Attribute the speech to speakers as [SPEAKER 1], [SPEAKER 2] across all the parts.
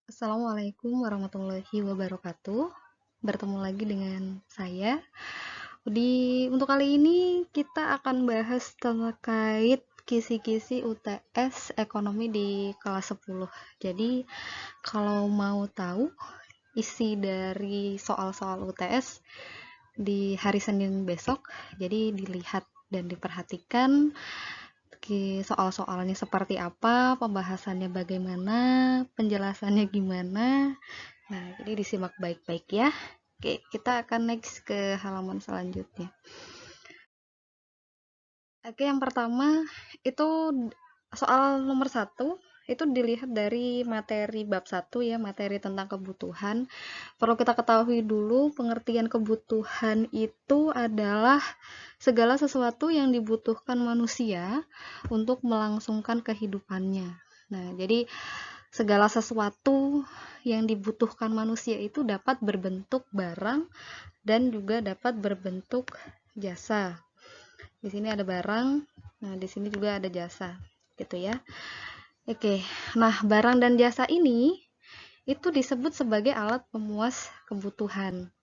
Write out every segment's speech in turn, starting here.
[SPEAKER 1] Assalamualaikum warahmatullahi wabarakatuh. Bertemu lagi dengan saya. Untuk kali ini kita akan bahas terkait kisi-kisi UTS ekonomi di kelas 10. Jadi, kalau mau tahu isi dari soal-soal UTS di hari Senin besok, jadi dilihat dan diperhatikan soal-soalnya seperti apa, pembahasannya bagaimana, penjelasannya gimana. Nah, jadi disimak baik-baik ya. Oke, kita akan next ke halaman selanjutnya. Oke, yang pertama itu soal nomor 1 itu dilihat dari materi bab 1 ya, materi tentang kebutuhan. Perlu kita ketahui dulu pengertian kebutuhan itu adalah segala sesuatu yang dibutuhkan manusia untuk melangsungkan kehidupannya. Nah, jadi segala sesuatu yang dibutuhkan manusia itu dapat berbentuk barang dan juga dapat berbentuk jasa. Di sini ada barang, nah di sini juga ada jasa, gitu ya. Oke, nah barang dan jasa ini itu disebut sebagai alat pemuas kebutuhan.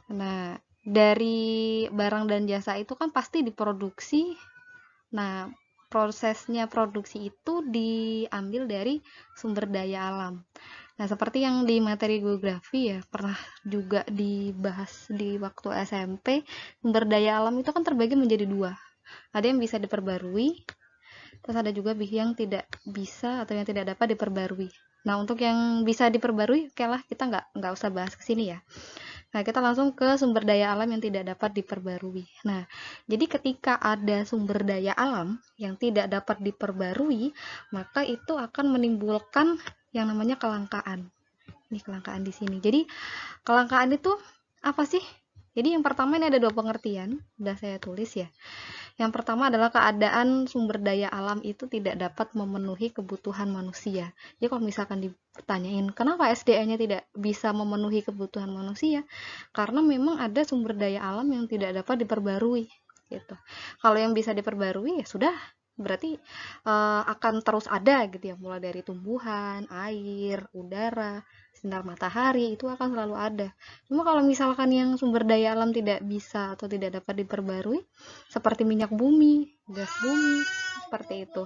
[SPEAKER 1] Nah, dari barang dan jasa itu kan pasti diproduksi. Nah, prosesnya produksi itu diambil dari sumber daya alam. Nah, seperti yang di materi geografi ya, pernah juga dibahas di waktu SMP, sumber daya alam itu kan terbagi menjadi dua. Ada yang bisa diperbarui, terus ada juga yang tidak bisa atau yang tidak dapat diperbarui. Nah, untuk yang bisa diperbarui, oke lah, kita nggak usah bahas ke sini ya. Nah, kita langsung ke sumber daya alam yang tidak dapat diperbarui. Nah, jadi ketika ada sumber daya alam yang tidak dapat diperbarui, maka itu akan menimbulkan yang namanya kelangkaan. Ini kelangkaan di sini. Jadi, kelangkaan itu apa sih? Jadi yang pertama ini ada dua pengertian, sudah saya tulis ya. Yang pertama adalah keadaan sumber daya alam itu tidak dapat memenuhi kebutuhan manusia. Jadi kalau misalkan ditanyain, kenapa SDA-nya tidak bisa memenuhi kebutuhan manusia? Karena memang ada sumber daya alam yang tidak dapat diperbarui. Gitu. Kalau yang bisa diperbarui ya sudah, berarti akan terus ada gitu ya, mulai dari tumbuhan, air, udara, sinar matahari itu akan selalu ada. Cuma kalau misalkan yang sumber daya alam tidak bisa atau tidak dapat diperbarui, seperti minyak bumi, gas bumi, seperti itu.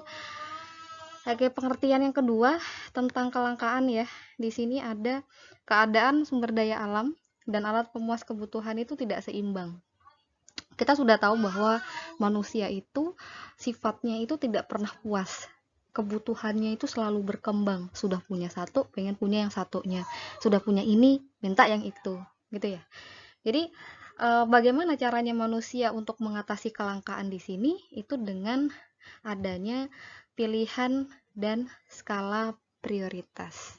[SPEAKER 1] Oke, pengertian yang kedua tentang kelangkaan ya. Di sini ada keadaan sumber daya alam dan alat pemuas kebutuhan itu tidak seimbang. Kita sudah tahu bahwa manusia itu sifatnya itu tidak pernah puas. Kebutuhannya itu selalu berkembang. Sudah punya satu, pengen punya yang satunya. Sudah punya ini, minta yang itu. Gitu ya. Jadi bagaimana caranya manusia untuk mengatasi kelangkaan di sini? Itu dengan adanya pilihan dan skala prioritas.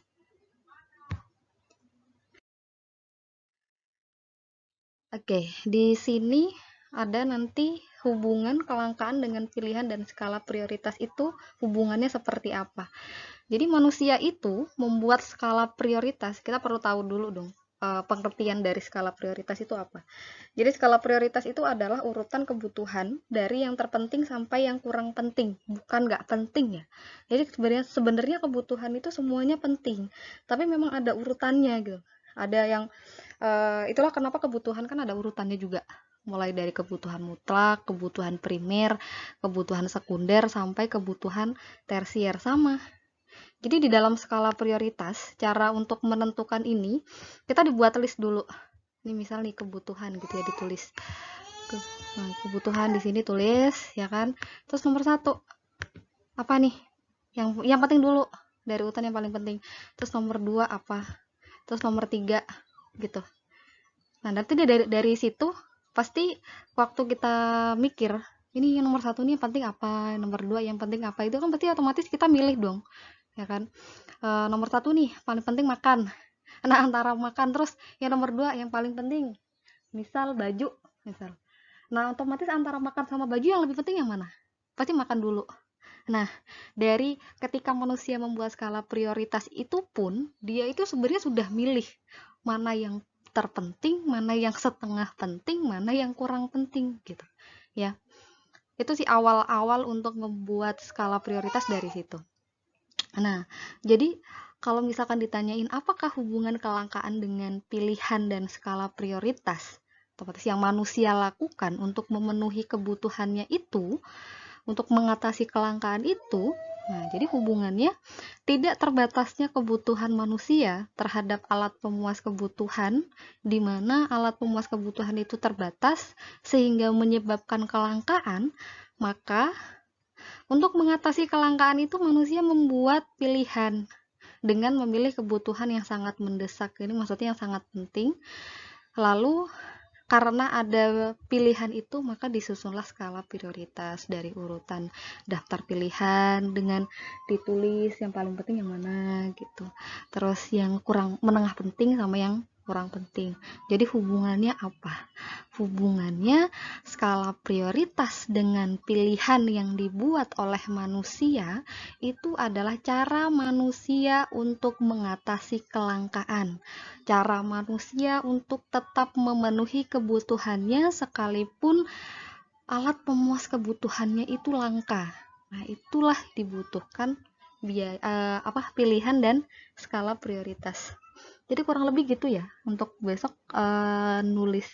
[SPEAKER 1] Oke, di sini ada nanti hubungan kelangkaan dengan pilihan dan skala prioritas itu hubungannya seperti apa. Jadi manusia itu membuat skala prioritas, kita perlu tahu dulu dong pengertian dari skala prioritas itu apa. Jadi skala prioritas itu adalah urutan kebutuhan dari yang terpenting sampai yang kurang penting, bukan nggak penting ya. Jadi sebenarnya kebutuhan itu semuanya penting, tapi memang ada urutannya gitu. Ada yang itulah kenapa kebutuhan kan ada urutannya juga. Mulai dari kebutuhan mutlak, kebutuhan primer, kebutuhan sekunder, sampai kebutuhan tersier sama. Jadi di dalam skala prioritas, cara untuk menentukan ini, kita dibuat list dulu. Ini misal nih kebutuhan gitu ya, ditulis. Kebutuhan di sini tulis, ya kan? Terus nomor 1, apa nih? Yang penting dulu, dari urutan yang paling penting. Terus nomor 2 apa? Terus nomor 3 gitu. Nah, nanti dari situ pasti waktu kita mikir, ini yang nomor 1 nih yang penting apa, nomor 2 yang penting apa, itu kan berarti otomatis kita milih dong, ya kan? Nomor 1 nih paling penting makan. Nah, antara makan terus yang nomor 2 yang paling penting, misal baju, misal. Nah, otomatis antara makan sama baju yang lebih penting yang mana? Pasti makan dulu. Nah, dari ketika manusia membuat skala prioritas itu pun, dia itu sebenarnya sudah milih mana yang terpenting, mana yang setengah penting, mana yang kurang penting gitu. Ya. Itu sih awal-awal untuk membuat skala prioritas dari situ. Nah, jadi kalau misalkan ditanyain apakah hubungan kelangkaan dengan pilihan dan skala prioritas, otomatis yang manusia lakukan untuk memenuhi kebutuhannya itu, untuk mengatasi kelangkaan itu, nah jadi hubungannya tidak terbatasnya kebutuhan manusia terhadap alat pemuas kebutuhan, di mana alat pemuas kebutuhan itu terbatas sehingga menyebabkan kelangkaan, maka untuk mengatasi kelangkaan itu manusia membuat pilihan dengan memilih kebutuhan yang sangat mendesak. Ini maksudnya yang sangat penting. Lalu karena ada pilihan itu, maka disusunlah skala prioritas dari urutan daftar pilihan dengan ditulis yang paling penting yang mana gitu. Terus yang kurang menengah penting sama yang kurang penting. Jadi hubungannya apa? Hubungannya skala prioritas dengan pilihan yang dibuat oleh manusia itu adalah cara manusia untuk mengatasi kelangkaan. Cara manusia untuk tetap memenuhi kebutuhannya sekalipun alat pemuas kebutuhannya itu langka. Nah, itulah dibutuhkan pilihan dan skala prioritas. Jadi kurang lebih gitu ya. Untuk besok nulis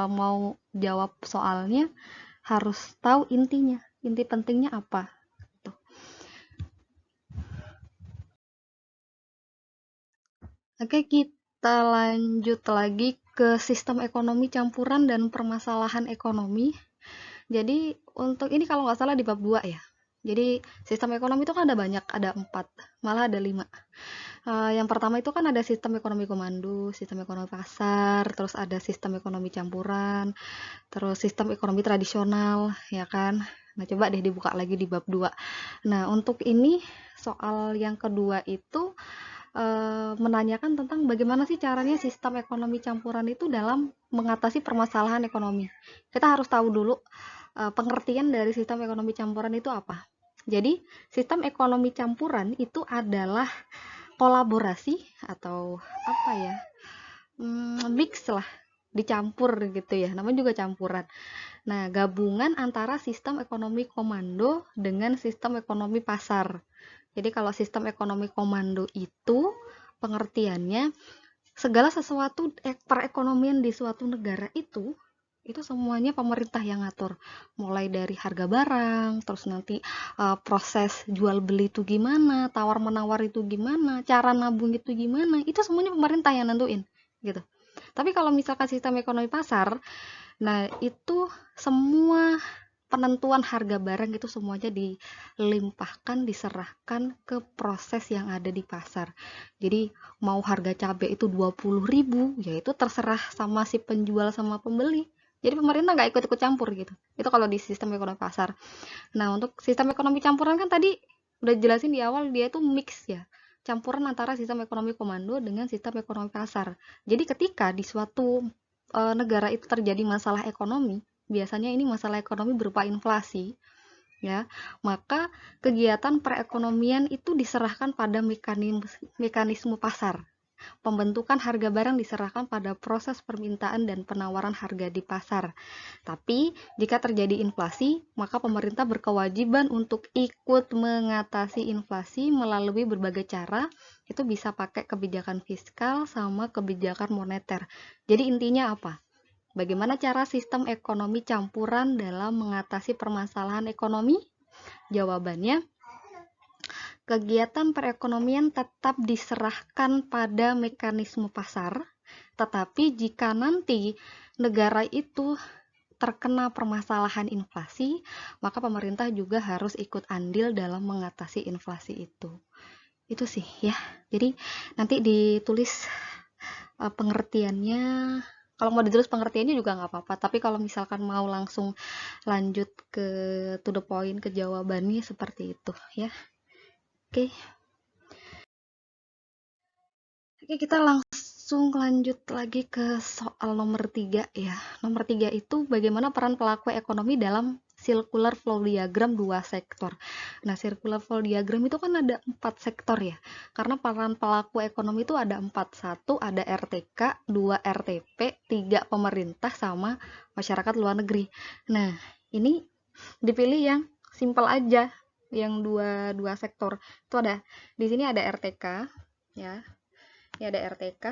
[SPEAKER 1] mau jawab soalnya harus tahu intinya, inti pentingnya apa. Tuh. Oke, kita lanjut lagi ke sistem ekonomi campuran dan permasalahan ekonomi. Jadi untuk ini kalau nggak salah di bab 2 ya. Jadi sistem ekonomi itu kan ada banyak, ada 4, malah ada 5. Yang pertama itu kan ada sistem ekonomi komando, sistem ekonomi pasar, terus ada sistem ekonomi campuran, terus sistem ekonomi tradisional, ya kan. Nah, coba deh dibuka lagi di bab 2. Nah, untuk ini soal yang kedua itu menanyakan tentang bagaimana sih caranya sistem ekonomi campuran itu dalam mengatasi permasalahan ekonomi. Kita harus tahu dulu pengertian dari sistem ekonomi campuran itu apa. Jadi, sistem ekonomi campuran itu adalah kolaborasi atau apa ya, mix lah, dicampur gitu ya, namanya juga campuran. Nah, gabungan antara sistem ekonomi komando dengan sistem ekonomi pasar. Jadi kalau sistem ekonomi komando itu pengertiannya segala sesuatu perekonomian di suatu negara itu semuanya pemerintah yang ngatur, mulai dari harga barang, terus nanti proses jual beli itu gimana, tawar menawar itu gimana, cara nabung itu gimana, itu semuanya pemerintah yang nentuin gitu. Tapi kalau misalkan sistem ekonomi pasar, nah itu semua penentuan harga barang itu semuanya dilimpahkan, diserahkan ke proses yang ada di pasar. Jadi mau harga cabai itu 20.000, ya itu terserah sama si penjual sama pembeli. Jadi pemerintah nggak ikut-ikut campur gitu. Itu kalau di sistem ekonomi pasar. Nah, untuk sistem ekonomi campuran kan tadi udah jelasin di awal, dia itu mix ya. Campuran antara sistem ekonomi komando dengan sistem ekonomi pasar. Jadi ketika di suatu negara itu terjadi masalah ekonomi, biasanya ini masalah ekonomi berupa inflasi, ya, maka kegiatan perekonomian itu diserahkan pada mekanisme pasar. Pembentukan harga barang diserahkan pada proses permintaan dan penawaran harga di pasar. Tapi, jika terjadi inflasi, maka pemerintah berkewajiban untuk ikut mengatasi inflasi melalui berbagai cara. Itu bisa pakai kebijakan fiskal sama kebijakan moneter. Jadi intinya apa? Bagaimana cara sistem ekonomi campuran dalam mengatasi permasalahan ekonomi? Jawabannya, kegiatan perekonomian tetap diserahkan pada mekanisme pasar, tetapi jika nanti negara itu terkena permasalahan inflasi, maka pemerintah juga harus ikut andil dalam mengatasi inflasi itu. Itu sih ya. Jadi nanti ditulis pengertiannya. Kalau mau ditulis pengertiannya juga nggak apa-apa. Tapi kalau misalkan mau langsung lanjut ke to the point, ke jawabannya seperti itu ya. Oke. Oke, kita langsung lanjut lagi ke soal nomor 3 ya. Nomor 3 itu bagaimana peran pelaku ekonomi dalam circular flow diagram 2 sektor. Nah, circular flow diagram itu kan ada 4 sektor ya. Karena peran pelaku ekonomi itu ada 4. 1 ada RTK, 2 RTP, 3 pemerintah sama masyarakat luar negeri. Nah, ini dipilih yang simple aja, yang dua sektor. Itu ada di sini ada RTK. ya. Ini ada RTK,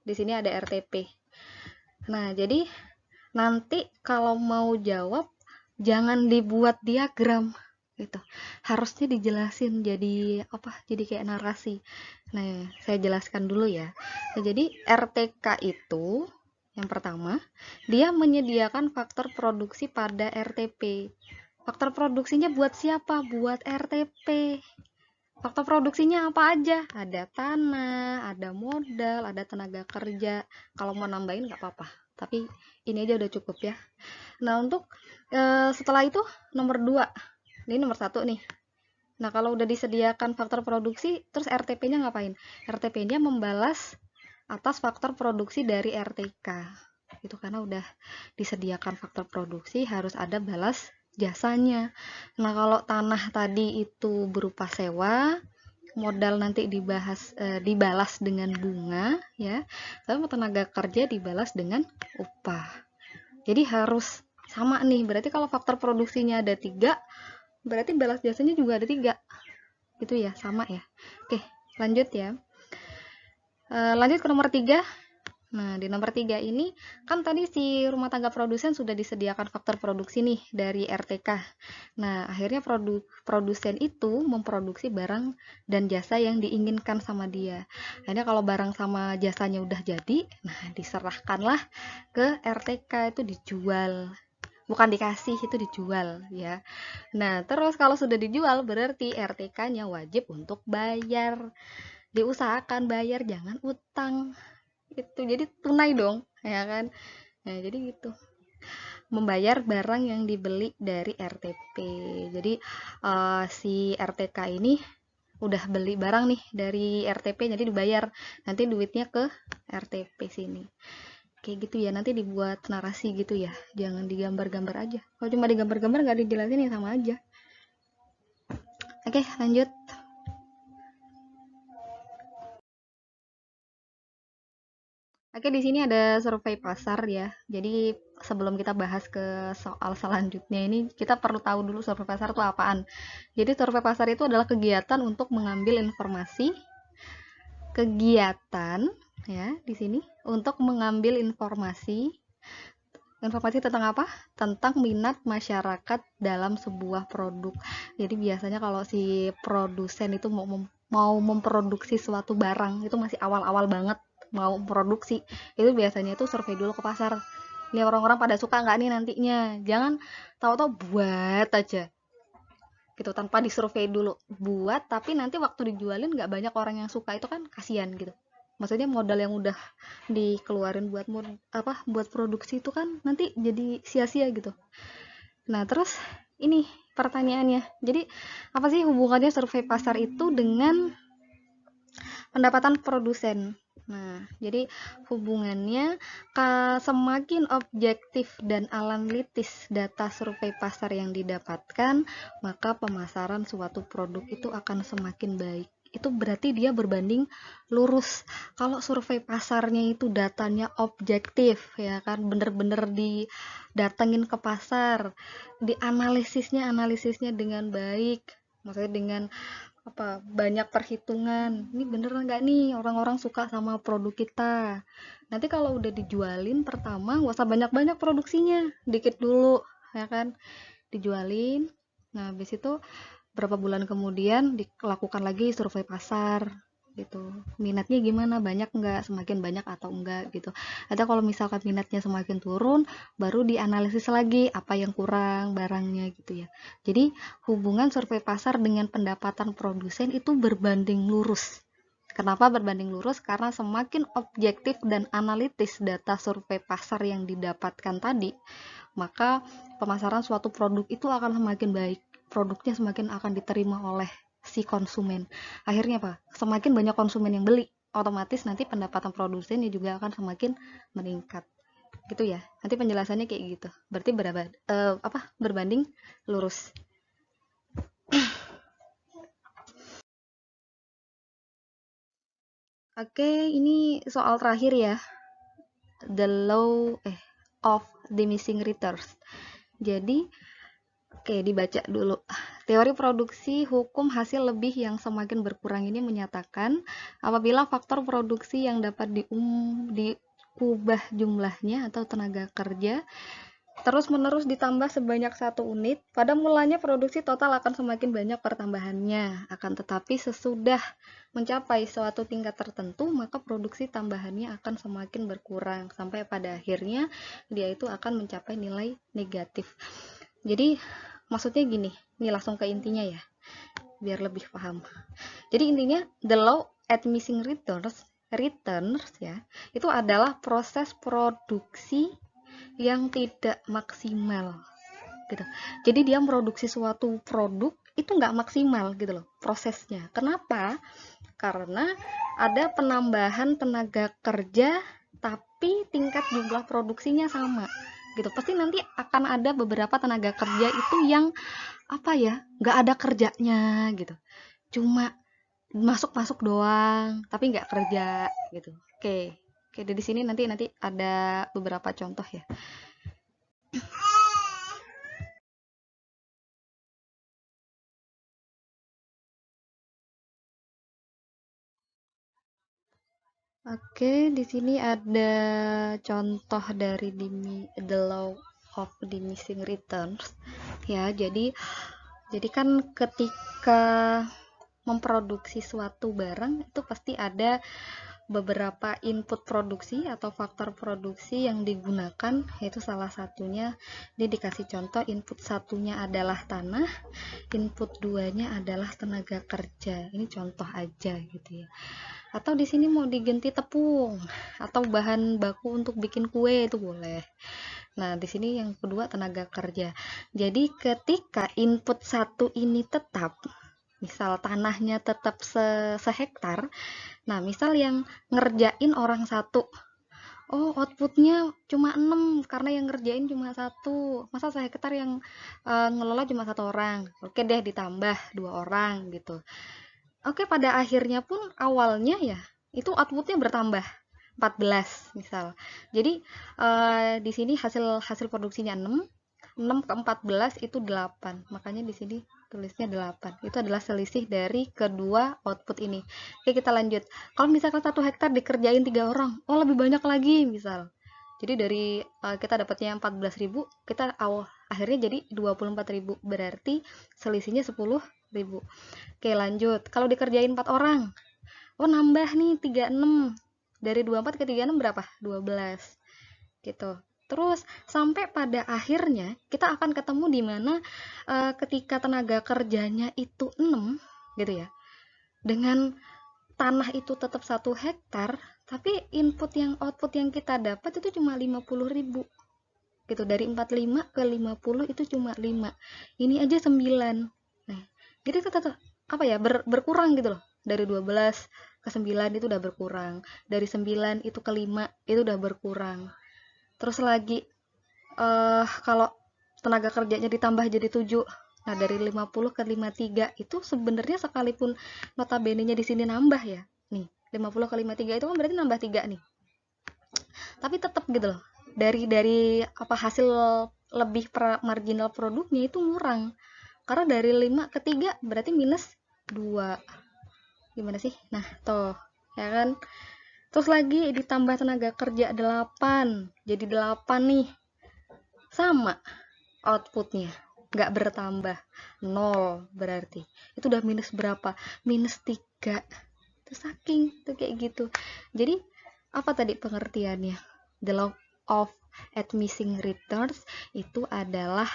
[SPEAKER 1] di sini ada RTP. Nah, jadi nanti kalau mau jawab jangan dibuat diagram gitu. Harusnya dijelasin jadi apa? Jadi kayak narasi. Nah, saya jelaskan dulu ya. Nah, jadi RTK itu yang pertama, dia menyediakan faktor produksi pada RTP. Faktor produksinya buat siapa? Buat RTP. Faktor produksinya apa aja? Ada tanah, ada modal, ada tenaga kerja. Kalau mau nambahin nggak apa-apa. Tapi ini aja udah cukup ya. Nah, untuk setelah itu nomor 2. Ini nomor 1 nih. Nah, kalau udah disediakan faktor produksi, terus RTP-nya ngapain? RTP-nya membalas atas faktor produksi dari RTK. Itu karena udah disediakan faktor produksi, harus ada balas jasanya. Nah, kalau tanah tadi itu berupa sewa, modal nanti dibalas dengan bunga ya, sama tenaga kerja dibalas dengan upah. Jadi harus sama nih. Berarti kalau faktor produksinya ada 3, berarti balas jasanya juga ada 3. Gitu ya, sama ya. Oke, lanjut ya. Lanjut ke nomor 3. Nah, di nomor 3 ini kan tadi si rumah tangga produsen sudah disediakan faktor produksi nih dari RTK. Nah, akhirnya produsen itu memproduksi barang dan jasa yang diinginkan sama dia. Akhirnya kalau barang sama jasanya udah jadi, nah diserahkanlah ke RTK, itu dijual. Bukan dikasih, itu dijual ya. Nah, terus kalau sudah dijual berarti RTK-nya wajib untuk bayar. Diusahakan bayar, jangan utang. Itu jadi tunai dong, ya kan. Nah, jadi gitu, membayar barang yang dibeli dari RTP. Jadi si RTK ini udah beli barang nih dari RTP, jadi dibayar, nanti duitnya ke RTP sini, kayak gitu ya. Nanti dibuat narasi gitu ya, jangan digambar-gambar aja. Kalau cuma digambar-gambar nggak dijelasin ya sama aja. Oke, lanjut. Oke, di sini ada survei pasar ya. Jadi sebelum kita bahas ke soal selanjutnya ini, kita perlu tahu dulu survei pasar itu apaan. Jadi survei pasar itu adalah kegiatan untuk mengambil informasi, kegiatan ya di sini untuk mengambil informasi tentang apa? Tentang minat masyarakat dalam sebuah produk. Jadi biasanya kalau si produsen itu mau memproduksi suatu barang, itu masih awal-awal banget mau produksi, itu biasanya itu survei dulu ke pasar. Ini orang-orang pada suka nggak nih nantinya. Jangan tahu-tahu buat aja gitu tanpa disurvei dulu. Buat tapi nanti waktu dijualin nggak banyak orang yang suka, itu kan kasihan gitu. Maksudnya modal yang udah dikeluarin buat produksi itu kan nanti jadi sia-sia gitu. Nah, terus ini pertanyaannya. Jadi, apa sih hubungannya survei pasar itu dengan pendapatan produsen? Nah, jadi hubungannya semakin objektif dan analitis data survei pasar yang didapatkan, maka pemasaran suatu produk itu akan semakin baik. Itu berarti dia berbanding lurus. Kalau survei pasarnya itu datanya objektif ya kan, bener-bener didatengin ke pasar, analisisnya dengan baik, maksudnya dengan banyak perhitungan, ini bener nggak nih orang-orang suka sama produk kita. Nanti kalau udah dijualin, pertama nggak usah banyak-banyak produksinya, dikit dulu ya kan, dijualin. Nah, habis itu berapa bulan kemudian dilakukan lagi survei pasar gitu, minatnya gimana, banyak nggak, semakin banyak atau enggak gitu. Atau kalau misalkan minatnya semakin turun, baru dianalisis lagi apa yang kurang barangnya gitu ya. Jadi hubungan survei pasar dengan pendapatan produsen itu berbanding lurus. Kenapa berbanding lurus? Karena semakin objektif dan analitis data survei pasar yang didapatkan tadi, maka pemasaran suatu produk itu akan semakin baik, produknya semakin akan diterima oleh si konsumen. Akhirnya apa? Semakin banyak konsumen yang beli, otomatis nanti pendapatan produsen juga akan semakin meningkat. Gitu ya. Nanti penjelasannya kayak gitu. Berarti berbanding lurus. Oke, ini soal terakhir ya. The law of diminishing returns. Jadi Oke, dibaca dulu. Teori produksi hukum hasil lebih yang semakin berkurang ini menyatakan apabila faktor produksi yang dapat diubah jumlahnya atau tenaga kerja terus-menerus ditambah sebanyak 1 unit, pada mulanya produksi total akan semakin banyak pertambahannya. Akan tetapi sesudah mencapai suatu tingkat tertentu, maka produksi tambahannya akan semakin berkurang. Sampai pada akhirnya dia itu akan mencapai nilai negatif. Jadi maksudnya gini, ini langsung ke intinya ya, biar lebih paham. Jadi intinya, the law at missing returns ya, itu adalah proses produksi yang tidak maksimal gitu. Jadi dia produksi suatu produk itu nggak maksimal gitu loh prosesnya. Kenapa? Karena ada penambahan tenaga kerja tapi tingkat jumlah produksinya sama gitu. Pasti nanti akan ada beberapa tenaga kerja itu yang apa ya, nggak ada kerjanya gitu, cuma masuk doang tapi nggak kerja gitu. Oke, dari sini nanti ada beberapa contoh ya. Oke, di sini ada contoh dari the law of diminishing returns ya. Jadi kan ketika memproduksi suatu barang itu pasti ada beberapa input produksi atau faktor produksi yang digunakan, yaitu salah satunya ini dikasih contoh, input satunya adalah tanah, input duanya adalah tenaga kerja. Ini contoh aja gitu ya. Atau di sini mau diganti tepung atau bahan baku untuk bikin kue itu boleh. Nah, di sini yang kedua tenaga kerja. Jadi ketika input satu ini tetap, misal tanahnya tetap sehektar, nah misal yang ngerjain orang satu, oh outputnya cuma 6 karena yang ngerjain cuma satu, masa sehektar yang ngelola cuma 1 orang, oke deh ditambah 2 orang gitu. Oke, pada akhirnya pun awalnya ya itu outputnya bertambah 14 misal. Jadi di sini hasil produksinya 6 ke 14 itu 8. Makanya di sini tulisnya 8. Itu adalah selisih dari kedua output ini. Oke, kita lanjut. Kalau misalkan 1 hektar dikerjain 3 orang, oh lebih banyak lagi misal. Jadi dari kita dapatnya 14.000, kita akhirnya jadi 24.000. Berarti selisihnya 10.000. Oke, lanjut. Kalau dikerjain 4 orang, oh nambah nih 36. Dari 24 ke 36 berapa? 12. Gitu. Terus sampai pada akhirnya kita akan ketemu di mana ketika tenaga kerjanya itu 6 gitu ya. Dengan tanah itu tetap 1 hektar, tapi output yang kita dapat itu cuma 50.000. Gitu, dari 45 ke 50 itu cuma 5. Ini aja 9. Nah, jadi itu tetap apa ya, berkurang gitu loh. Dari 12 ke 9 itu udah berkurang. Dari 9 itu ke 5 itu udah berkurang. Terus lagi kalau tenaga kerjanya ditambah jadi 7. Nah, dari 50 ke 53 itu sebenarnya sekalipun notabene-nya di sini nambah ya. Nih, 50 ke 53 itu kan berarti nambah 3 nih. Tapi tetap gitu loh. Dari apa hasil lebih marginal produknya itu ngurang. Karena dari 5 ke 3 berarti minus 2. Gimana sih? Nah, toh, ya kan? Terus lagi ditambah tenaga kerja 8. Jadi 8 nih. Sama outputnya. Nggak bertambah. 0 berarti. Itu udah minus berapa? Minus 3. Itu saking. Itu kayak gitu. Jadi, apa tadi pengertiannya? The law of diminishing returns itu adalah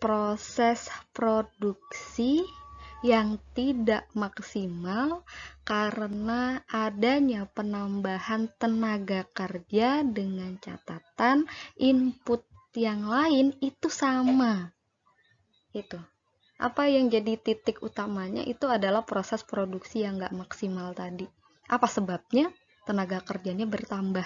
[SPEAKER 1] proses produksi yang tidak maksimal karena adanya penambahan tenaga kerja dengan catatan input yang lain itu sama. Itu. Apa yang jadi titik utamanya itu adalah proses produksi yang nggak maksimal tadi. Apa sebabnya? Tenaga kerjanya bertambah,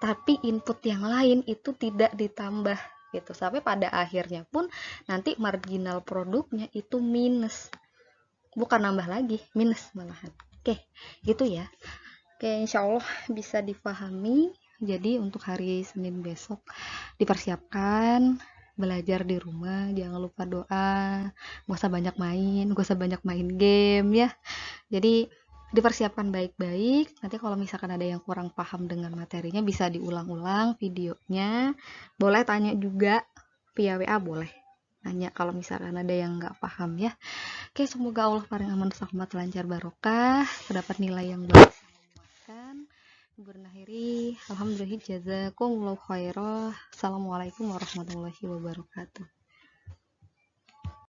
[SPEAKER 1] tapi input yang lain itu tidak ditambah gitu. Sampai pada akhirnya pun nanti marginal produknya itu minus. Bukan nambah lagi, minus malahan. Oke, gitu ya. Oke, insya Allah bisa dipahami. Jadi untuk hari Senin besok dipersiapkan belajar di rumah, jangan lupa doa, gak usah banyak main game ya. Jadi dipersiapkan baik-baik. Nanti kalau misalkan ada yang kurang paham dengan materinya bisa diulang-ulang videonya. Boleh tanya juga via WA, boleh nanya kalau misalkan ada yang nggak paham ya. Oke, semoga Allah paling aman, rahmat, lancar, barokah, terdapat nilai yang baik kan. Alhamdulillah, jazakumullahu khairah. Assalamualaikum warahmatullahi wabarakatuh.